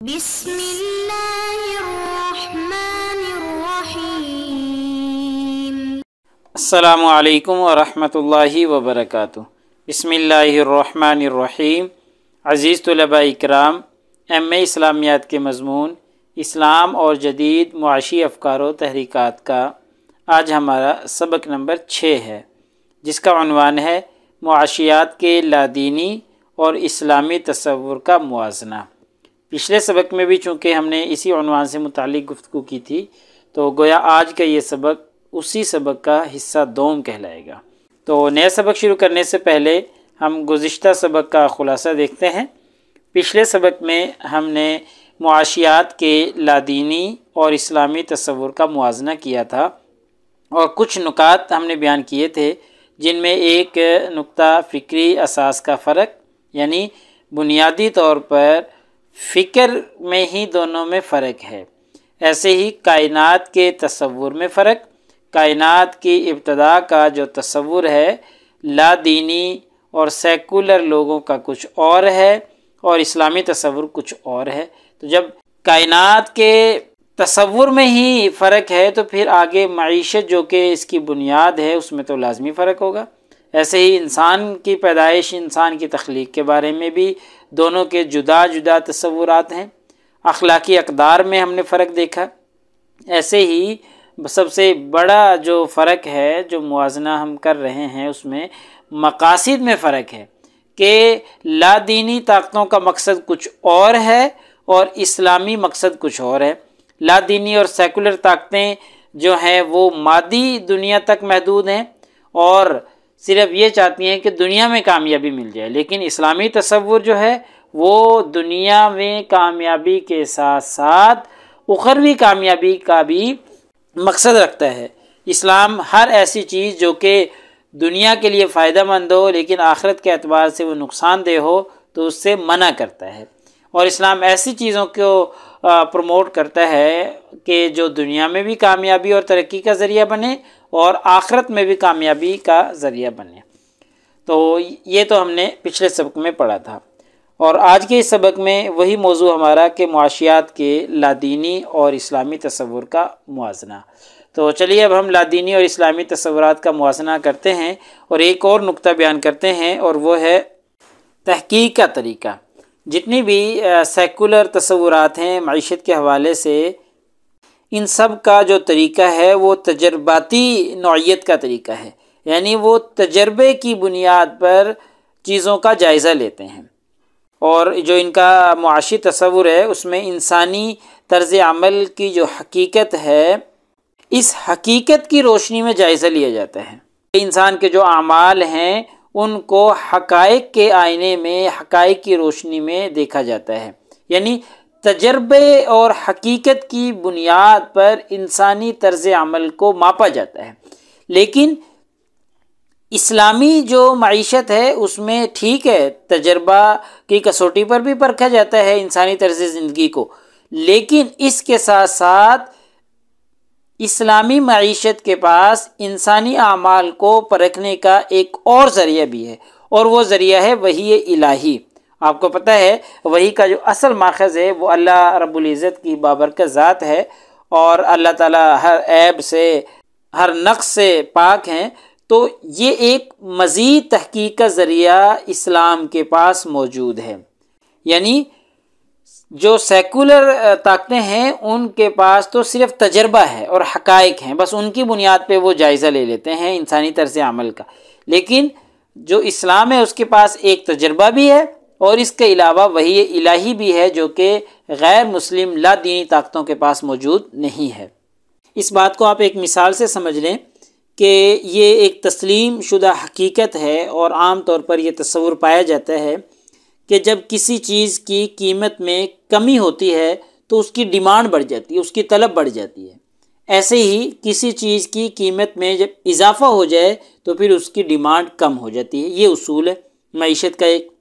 بسم اللہ الرحمن الرحیم۔ السلام علیکم ورحمۃ اللہ وبرکاتہ۔ بسم اللہ الرحمن الرحیم۔ عزیز طلباء اکرام، ایم اے اسلامیات کے مضمون اسلام اور جدید معاشی افکار و تحریکات کا آج ہمارا سبق نمبر 6 ہے، جس کا عنوان ہے معاشیات کے لادینی اور اسلامی تصور کا موازنہ۔ پچھلے سبق میں بھی چونکہ ہم نے اسی عنوان سے متعلق گفتگو کی تھی، تو گویا آج کا یہ سبق اسی سبق کا حصہ دوم کہلائے گا۔ تو نیا سبق شروع کرنے سے پہلے ہم گزشتہ سبق کا خلاصہ دیکھتے ہیں۔ پچھلے سبق میں ہم نے معاشیات کے لادینی اور اسلامی تصور کا موازنہ کیا تھا، اور کچھ نکات ہم نے بیان کیے تھے، جن میں ایک نقطہ فکری اساس کا فرق، یعنی بنیادی طور پر فکر میں ہی دونوں میں فرق ہے۔ ایسے ہی کائنات کے تصور میں فرق، کائنات کی ابتدا کا جو تصور ہے لا دینی اور سیکولر لوگوں کا کچھ اور ہے، اور اسلامی تصور کچھ اور ہے۔ تو جب کائنات کے تصور میں ہی فرق ہے تو پھر آگے معیشت جو کہ اس کی بنیاد ہے اس میں تو لازمی فرق ہوگا۔ ایسے ہی انسان کی پیدائش، انسان کی تخلیق کے بارے میں بھی دونوں کے جدا جدا تصورات ہیں۔ اخلاقی اقدار میں ہم نے فرق دیکھا۔ ایسے ہی سب سے بڑا جو فرق ہے، جو موازنہ ہم کر رہے ہیں، اس میں مقاصد میں فرق ہے کہ لا دینی طاقتوں کا مقصد کچھ اور ہے اور اسلامی مقصد کچھ اور ہے۔ لا دینی اور سیکولر طاقتیں جو ہیں وہ مادی دنیا تک محدود ہیں اور صرف یہ چاہتی ہیں کہ دنیا میں کامیابی مل جائے، لیکن اسلامی تصور جو ہے وہ دنیا میں کامیابی کے ساتھ ساتھ اخروی کامیابی کا بھی مقصد رکھتا ہے۔ اسلام ہر ایسی چیز جو کہ دنیا کے لیے فائدہ مند ہو لیکن آخرت کے اعتبار سے وہ نقصان دہ ہو تو اس سے منع کرتا ہے، اور اسلام ایسی چیزوں کو پروموٹ کرتا ہے کہ جو دنیا میں بھی کامیابی اور ترقی کا ذریعہ بنے اور آخرت میں بھی کامیابی کا ذریعہ بنے۔ تو یہ تو ہم نے پچھلے سبق میں پڑھا تھا، اور آج کے اس سبق میں وہی موضوع ہمارا کہ معاشیات کے لادینی اور اسلامی تصور کا موازنہ۔ تو چلیے اب ہم لادینی اور اسلامی تصورات کا موازنہ کرتے ہیں اور ایک اور نقطہ بیان کرتے ہیں، اور وہ ہے تحقیق کا طریقہ۔ جتنی بھی سیکولر تصورات ہیں معیشت کے حوالے سے، ان سب کا جو طریقہ ہے وہ تجرباتی نوعیت کا طریقہ ہے، یعنی وہ تجربے کی بنیاد پر چیزوں کا جائزہ لیتے ہیں، اور جو ان کا معاشی تصور ہے اس میں انسانی طرز عمل کی جو حقیقت ہے، اس حقیقت کی روشنی میں جائزہ لیا جاتا ہے۔ انسان کے جو اعمال ہیں ان کو حقائق کے آئینے میں، حقائق کی روشنی میں دیکھا جاتا ہے، یعنی تجربے اور حقیقت کی بنیاد پر انسانی طرز عمل کو ماپا جاتا ہے۔ لیکن اسلامی جو معیشت ہے اس میں ٹھیک ہے، تجربہ کی کسوٹی پر بھی پرکھا جاتا ہے انسانی طرز زندگی کو، لیکن اس کے ساتھ ساتھ اسلامی معیشت کے پاس انسانی اعمال کو پرکھنے کا ایک اور ذریعہ بھی ہے، اور وہ ذریعہ ہے وحی الہی۔ آپ کو پتہ ہے وحی کا جو اصل ماخذ ہے وہ اللہ رب العزت کی بابرکت ذات ہے، اور اللہ تعالیٰ ہر عیب سے، ہر نقص سے پاک ہیں۔ تو یہ ایک مزید تحقیق کا ذریعہ اسلام کے پاس موجود ہے، یعنی جو سیکولر طاقتیں ہیں ان کے پاس تو صرف تجربہ ہے اور حقائق ہیں، بس ان کی بنیاد پہ وہ جائزہ لے لیتے ہیں انسانی طرز عمل کا۔ لیکن جو اسلام ہے اس کے پاس ایک تجربہ بھی ہے، اور اس کے علاوہ وحی الہی بھی ہے جو کہ غیر مسلم لا دینی طاقتوں کے پاس موجود نہیں ہے۔ اس بات کو آپ ایک مثال سے سمجھ لیں کہ یہ ایک تسلیم شدہ حقیقت ہے، اور عام طور پر یہ تصور پایا جاتا ہے کہ جب کسی چیز کی قیمت میں کمی ہوتی ہے تو اس کی ڈیمانڈ بڑھ جاتی ہے، اس کی طلب بڑھ جاتی ہے۔ ایسے ہی کسی چیز کی قیمت میں جب اضافہ ہو جائے تو پھر اس کی ڈیمانڈ کم ہو جاتی ہے۔ یہ اصول ہے معیشت کا ایک۔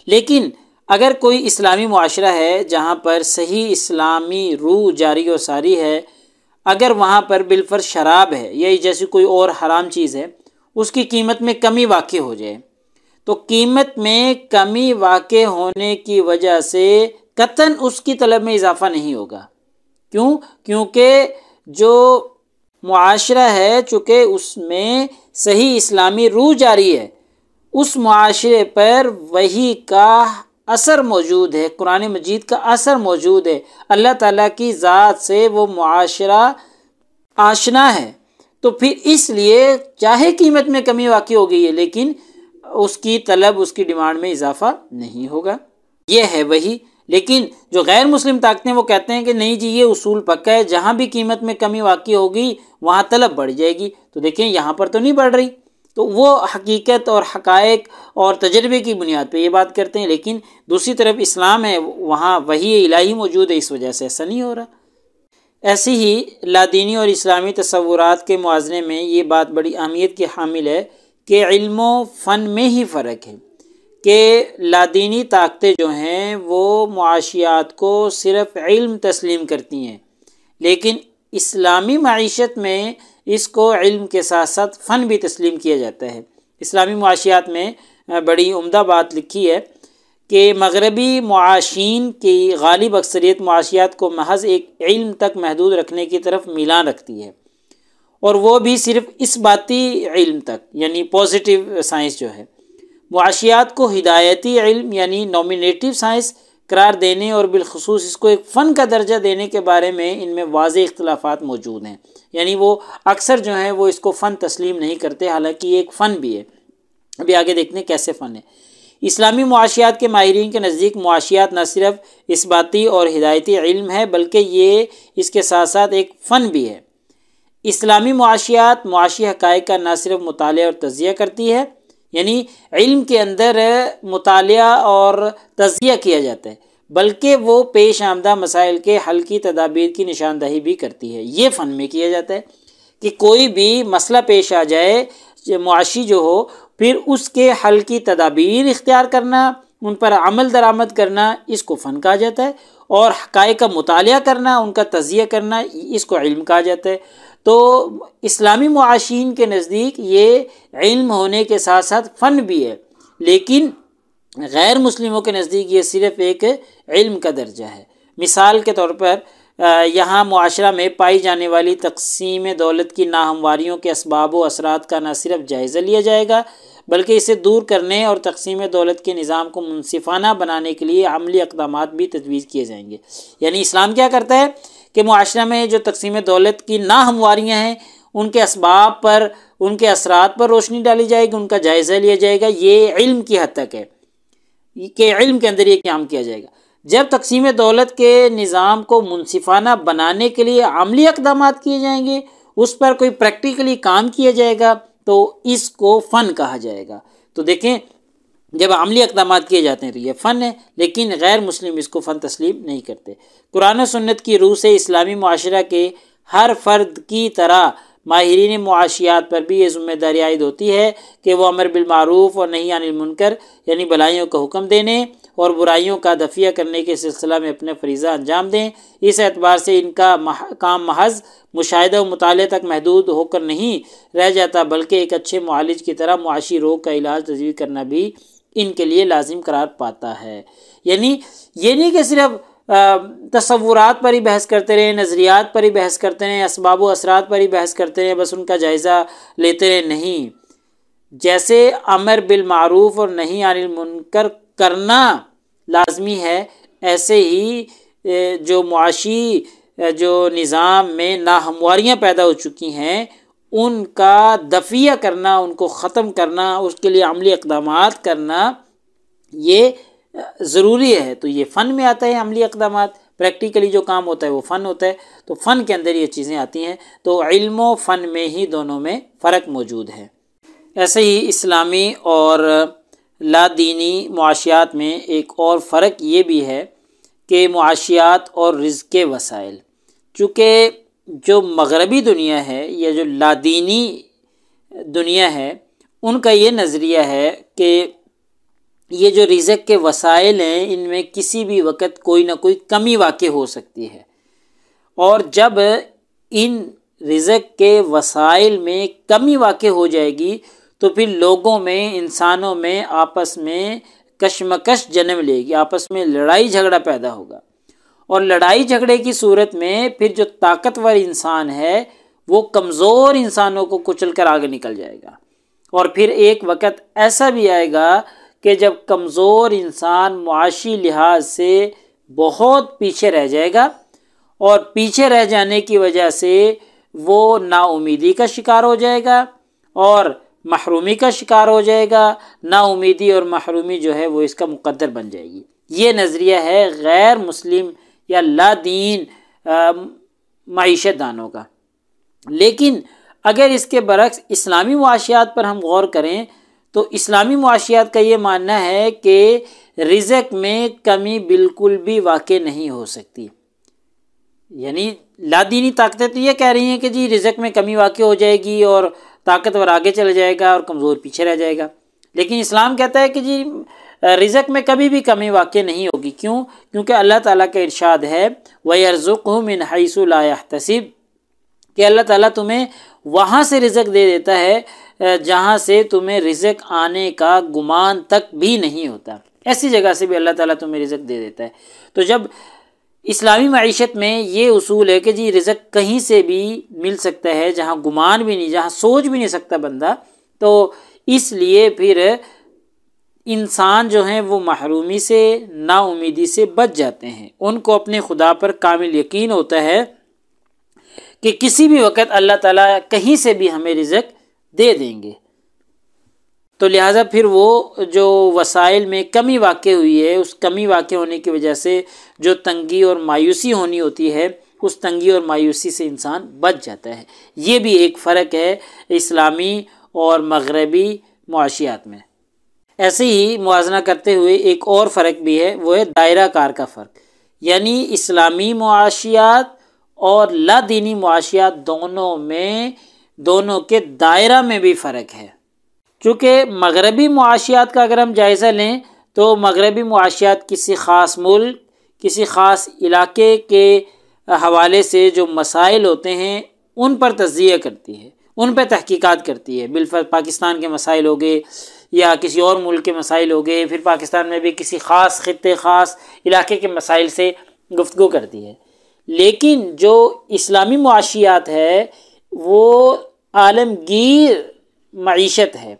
لیکن اگر کوئی اسلامی معاشرہ ہے جہاں پر صحیح اسلامی روح جاری و ساری ہے، اگر وہاں پر بالفرض شراب ہے یا جیسی کوئی اور حرام چیز ہے، اس کی قیمت میں کمی واقع ہو جائے، تو قیمت میں کمی واقع ہونے کی وجہ سے قطعاً اس کی طلب میں اضافہ نہیں ہوگا۔ کیوں؟ کیونکہ جو معاشرہ ہے چونکہ اس میں صحیح اسلامی روح جاری ہے، اس معاشرے پر وحی کا اثر موجود ہے، قرآن مجید کا اثر موجود ہے، اللہ تعالیٰ کی ذات سے وہ معاشرہ آشنا ہے، تو پھر اس لیے چاہے قیمت میں کمی واقع ہو گئی ہے لیکن اس کی طلب، اس کی ڈیمانڈ میں اضافہ نہیں ہوگا۔ یہ ہے وہی۔ لیکن جو غیر مسلم طاقتیں وہ کہتے ہیں کہ نہیں جی یہ اصول پکا ہے، جہاں بھی قیمت میں کمی واقع ہوگی وہاں طلب بڑھ جائے گی۔ تو دیکھیں یہاں پر تو نہیں بڑھ رہی، تو وہ حقیقت اور حقائق اور تجربے کی بنیاد پہ یہ بات کرتے ہیں، لیکن دوسری طرف اسلام ہے وہاں وحی الہی موجود ہے، اس وجہ سے ایسا نہیں ہو رہا۔ ایسی ہی لادینی اور اسلامی تصورات کے موازنے میں یہ بات بڑی اہمیت کی حامل ہے کہ علم و فن میں ہی فرق ہے، کہ لادینی طاقتیں جو ہیں وہ معاشیات کو صرف علم تسلیم کرتی ہیں، لیکن اسلامی معیشت میں اس کو علم کے ساتھ ساتھ فن بھی تسلیم کیا جاتا ہے۔ اسلامی معاشیات میں بڑی عمدہ بات لکھی ہے کہ مغربی معاشین کی غالب اکثریت معاشیات کو محض ایک علم تک محدود رکھنے کی طرف میلان رکھتی ہے، اور وہ بھی صرف اثباتی علم تک، یعنی پازیٹیو سائنس جو ہے۔ معاشیات کو ہدایتی علم یعنی نومینیٹو سائنس قرار دینے اور بالخصوص اس کو ایک فن کا درجہ دینے کے بارے میں ان میں واضح اختلافات موجود ہیں، یعنی وہ اکثر جو ہیں وہ اس کو فن تسلیم نہیں کرتے، حالانکہ یہ ایک فن بھی ہے۔ ابھی آگے دیکھتے ہیں کیسے فن ہے۔ اسلامی معاشیات کے ماہرین کے نزدیک معاشیات نہ صرف اثباتی اور ہدایتی علم ہے بلکہ یہ اس کے ساتھ ساتھ ایک فن بھی ہے۔ اسلامی معاشیات معاشی حقائق کا نہ صرف مطالعہ اور تجزیہ کرتی ہے، یعنی علم کے اندر مطالعہ اور تجزیہ کیا جاتا ہے، بلکہ وہ پیش آمدہ مسائل کے حل کی تدابیر کی نشاندہی بھی کرتی ہے۔ یہ فن میں کیا جاتا ہے کہ کوئی بھی مسئلہ پیش آ جائے معاشی جو ہو، پھر اس کے حل کی تدابیر اختیار کرنا، ان پر عمل درآمد کرنا، اس کو فن کہا جاتا ہے، اور حقائق کا مطالعہ کرنا، ان کا تجزیہ کرنا، اس کو علم کہا جاتا ہے۔ تو اسلامی معاشین کے نزدیک یہ علم ہونے کے ساتھ ساتھ فن بھی ہے، لیکن غیر مسلموں کے نزدیک یہ صرف ایک علم کا درجہ ہے۔ مثال کے طور پر یہاں معاشرہ میں پائی جانے والی تقسیم دولت کی ناہمواریوں کے اسباب و اثرات کا نہ صرف جائزہ لیا جائے گا بلکہ اسے دور کرنے اور تقسیم دولت کے نظام کو منصفانہ بنانے کے لیے عملی اقدامات بھی تجویز کیے جائیں گے۔ یعنی اسلام کیا کرتا ہے کہ معاشرہ میں جو تقسیم دولت کی ناہمواریاں ہیں ان کے اسباب پر، ان کے اثرات پر روشنی ڈالی جائے گی، ان کا جائزہ لیا جائے گا۔ یہ علم کی حد تک ہے کہ علم کے اندر یہ قیام کیا جائے گا۔ جب تقسیم دولت کے نظام کو منصفانہ بنانے کے لیے عملی اقدامات کیے جائیں گے، اس پر کوئی پریکٹیکلی کام کیا جائے گا تو اس کو فن کہا جائے گا۔ تو دیکھیں جب عملی اقدامات کیے جاتے ہیں تو یہ فن ہے، لیکن غیر مسلم اس کو فن تسلیم نہیں کرتے۔ قرآن و سنت کی روح سے اسلامی معاشرہ کے ہر فرد کی طرح ماہرین معاشیات پر بھی یہ ذمہ داری عائد ہوتی ہے کہ وہ امر بالمعروف اور نہی عن المنکر یعنی بھلائیوں کا حکم دینے اور برائیوں کا دفیہ کرنے کے سلسلہ میں اپنے فریضہ انجام دیں۔ اس اعتبار سے ان کا کام محض مشاہدہ و مطالعے تک محدود ہو کر نہیں رہ جاتا بلکہ ایک اچھے معالج کی طرح معاشی روگ کا علاج تجویز کرنا بھی ان کے لیے لازم قرار پاتا ہے۔ یعنی یہ نہیں کہ صرف تصورات پر ہی بحث کرتے رہیں، نظریات پر ہی بحث کرتے رہیں، اسباب و اثرات پر ہی بحث کرتے رہیں، بس ان کا جائزہ لیتے رہیں، نہیں۔ جیسے امر بالمعروف اور نہی عن المنکر کرنا لازمی ہے، ایسے ہی جو معاشی جو نظام میں ناہمواریاں پیدا ہو چکی ہیں ان کا دفیہ کرنا، ان کو ختم کرنا، اس کے لیے عملی اقدامات کرنا یہ ضروری ہے۔ تو یہ فن میں آتا ہے، عملی اقدامات، پریکٹیکلی جو کام ہوتا ہے وہ فن ہوتا ہے، تو فن کے اندر یہ چیزیں آتی ہیں۔ تو علم و فن میں ہی دونوں میں فرق موجود ہے۔ ایسے ہی اسلامی اور لادینی معاشیات میں ایک اور فرق یہ بھی ہے کہ معاشیات اور رزق کے وسائل، چونکہ جو مغربی دنیا ہے یا جو لادینی دنیا ہے ان کا یہ نظریہ ہے کہ یہ جو رزق کے وسائل ہیں ان میں کسی بھی وقت کوئی نہ کوئی کمی واقع ہو سکتی ہے، اور جب ان رزق کے وسائل میں کمی واقع ہو جائے گی تو پھر لوگوں میں، انسانوں میں آپس میں کشمکش جنم لے گی، آپس میں لڑائی جھگڑا پیدا ہوگا، اور لڑائی جھگڑے کی صورت میں پھر جو طاقتور انسان ہے وہ کمزور انسانوں کو کچل کر آگے نکل جائے گا، اور پھر ایک وقت ایسا بھی آئے گا کہ جب کمزور انسان معاشی لحاظ سے بہت پیچھے رہ جائے گا، اور پیچھے رہ جانے کی وجہ سے وہ نا امیدی کا شکار ہو جائے گا اور محرومی کا شکار ہو جائے گا۔ نا امیدی اور محرومی جو ہے وہ اس کا مقدر بن جائے گی۔ یہ نظریہ ہے غیر مسلم یا لا دین معیشت دانوں کا۔ لیکن اگر اس کے برعکس اسلامی معاشیات پر ہم غور کریں تو اسلامی معاشیات کا یہ ماننا ہے کہ رزق میں کمی بالکل بھی واقع نہیں ہو سکتی۔ یعنی لا دینی طاقتیں تو یہ کہہ رہی ہیں کہ جی رزق میں کمی واقع ہو جائے گی اور طاقتور آگے چل جائے گا اور کمزور پیچھے رہ جائے گا، لیکن اسلام کہتا ہے کہ جی رزق میں کبھی بھی کمی واقع نہیں ہوگی۔ کیوں؟ کیونکہ اللہ تعالیٰ کا ارشاد ہے وَيَرْزُقْهُ مِنْ حَيْثُ لَا يَحْتَسِبُ، کہ اللہ تعالیٰ تمہیں وہاں سے رزق دے دیتا ہے جہاں سے تمہیں رزق آنے کا گمان تک بھی نہیں ہوتا، ایسی جگہ سے بھی اللہ تعالیٰ تمہیں رزق دے دیتا ہے۔ تو جب اسلامی معیشت میں یہ اصول ہے کہ جی رزق کہیں سے بھی مل سکتا ہے، جہاں گمان بھی نہیں، جہاں سوچ بھی نہیں سکتا بندہ، تو اس لیے پھر انسان جو ہیں وہ محرومی سے، نا امیدی سے بچ جاتے ہیں۔ ان کو اپنے خدا پر کامل یقین ہوتا ہے کہ کسی بھی وقت اللہ تعالیٰ کہیں سے بھی ہمیں رزق دے دیں گے، تو لہٰذا پھر وہ جو وسائل میں کمی واقع ہوئی ہے، اس کمی واقع ہونے کی وجہ سے جو تنگی اور مایوسی ہونی ہوتی ہے، اس تنگی اور مایوسی سے انسان بچ جاتا ہے۔ یہ بھی ایک فرق ہے اسلامی اور مغربی معاشیات میں۔ ایسے ہی موازنہ کرتے ہوئے ایک اور فرق بھی ہے، وہ ہے دائرہ کار کا فرق، یعنی اسلامی معاشیات اور لا دینی معاشیات دونوں کے دائرہ میں بھی فرق ہے۔ چونکہ مغربی معاشیات کا اگر ہم جائزہ لیں تو مغربی معاشیات کسی خاص ملک، کسی خاص علاقے کے حوالے سے جو مسائل ہوتے ہیں ان پر تجزیہ کرتی ہے، ان پہ تحقیقات کرتی ہے۔ بالفرض پاکستان کے مسائل ہو گئے یا کسی اور ملک کے مسائل ہو گئے، پھر پاکستان میں بھی کسی خاص خطے، خاص علاقے کے مسائل سے گفتگو کرتی ہے۔ لیکن جو اسلامی معاشیات ہے وہ عالمگیر معیشت ہے،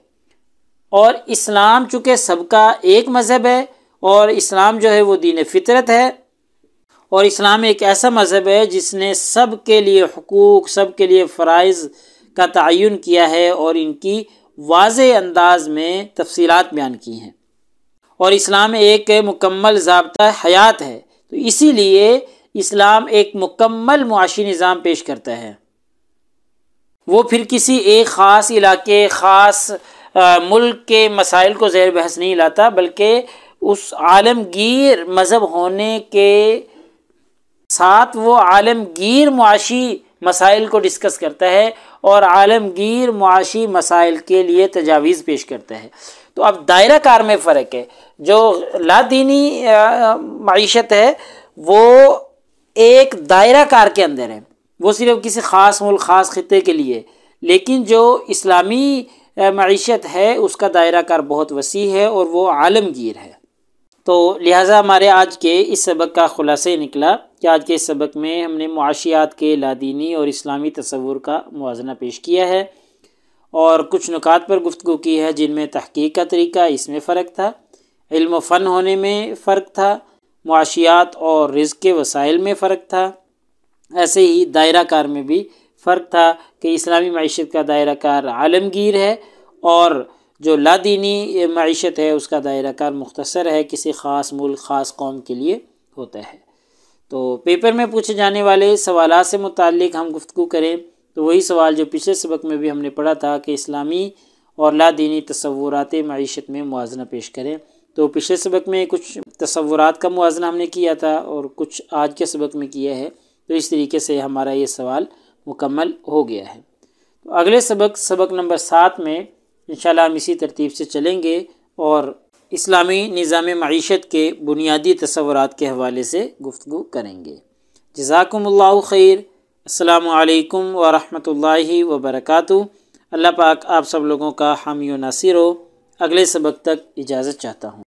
اور اسلام چونکہ سب کا ایک مذہب ہے، اور اسلام جو ہے وہ دین فطرت ہے، اور اسلام ایک ایسا مذہب ہے جس نے سب کے لیے حقوق، سب کے لیے فرائض کا تعین کیا ہے اور ان کی واضح انداز میں تفصیلات بیان کی ہیں، اور اسلام ایک مکمل ضابطہ حیات ہے، تو اسی لیے اسلام ایک مکمل معاشی نظام پیش کرتا ہے۔ وہ پھر کسی ایک خاص علاقے، خاص ملک کے مسائل کو زیر بحث نہیں لاتا، بلکہ اس عالمگیر مذہب ہونے کے ساتھ وہ عالمگیر معاشی مسائل کو ڈسکس کرتا ہے اور عالمگیر معاشی مسائل کے لیے تجاویز پیش کرتا ہے۔ تو اب دائرہ کار میں فرق ہے۔ جو لا دینی معیشت ہے وہ ایک دائرہ کار کے اندر ہے، وہ صرف کسی خاص ملک، خاص خطے کے لیے، لیکن جو اسلامی معیشت ہے اس کا دائرہ کار بہت وسیع ہے اور وہ عالمگیر ہے۔ تو لہٰذا ہمارے آج کے اس سبق کا خلاصہ نکلا کہ آج کے اس سبق میں ہم نے معاشیات کے لادینی اور اسلامی تصور کا موازنہ پیش کیا ہے، اور کچھ نکات پر گفتگو کی ہے جن میں تحقیق کا طریقہ، اس میں فرق تھا، علم و فن ہونے میں فرق تھا، معاشیات اور رزق کے وسائل میں فرق تھا، ایسے ہی دائرہ کار میں بھی فرق تھا کہ اسلامی معیشت کا دائرہ کار عالمگیر ہے، اور جو لا دینی معیشت ہے اس کا دائرہ کار مختصر ہے، کسی خاص ملک، خاص قوم کے لیے ہوتا ہے۔ تو پیپر میں پوچھے جانے والے سوالات سے متعلق ہم گفتگو کریں تو وہی سوال جو پچھلے سبق میں بھی ہم نے پڑھا تھا کہ اسلامی اور لا دینی تصورات معیشت میں موازنہ پیش کریں۔ تو پچھلے سبق میں کچھ تصورات کا موازنہ ہم نے کیا تھا اور کچھ آج کے سبق میں کیا ہے، تو اس طریقے سے ہمارا یہ سوال مکمل ہو گیا ہے۔ تو اگلے سبق نمبر 7 میں انشاءاللہ ہم اسی ترتیب سے چلیں گے اور اسلامی نظام معیشت کے بنیادی تصورات کے حوالے سے گفتگو کریں گے۔ جزاکم اللہ خیر۔ السلام علیکم ورحمۃ اللہ وبرکاتہ۔ اللہ پاک آپ سب لوگوں کا حامی و ناصر ہو۔ اگلے سبق تک اجازت چاہتا ہوں۔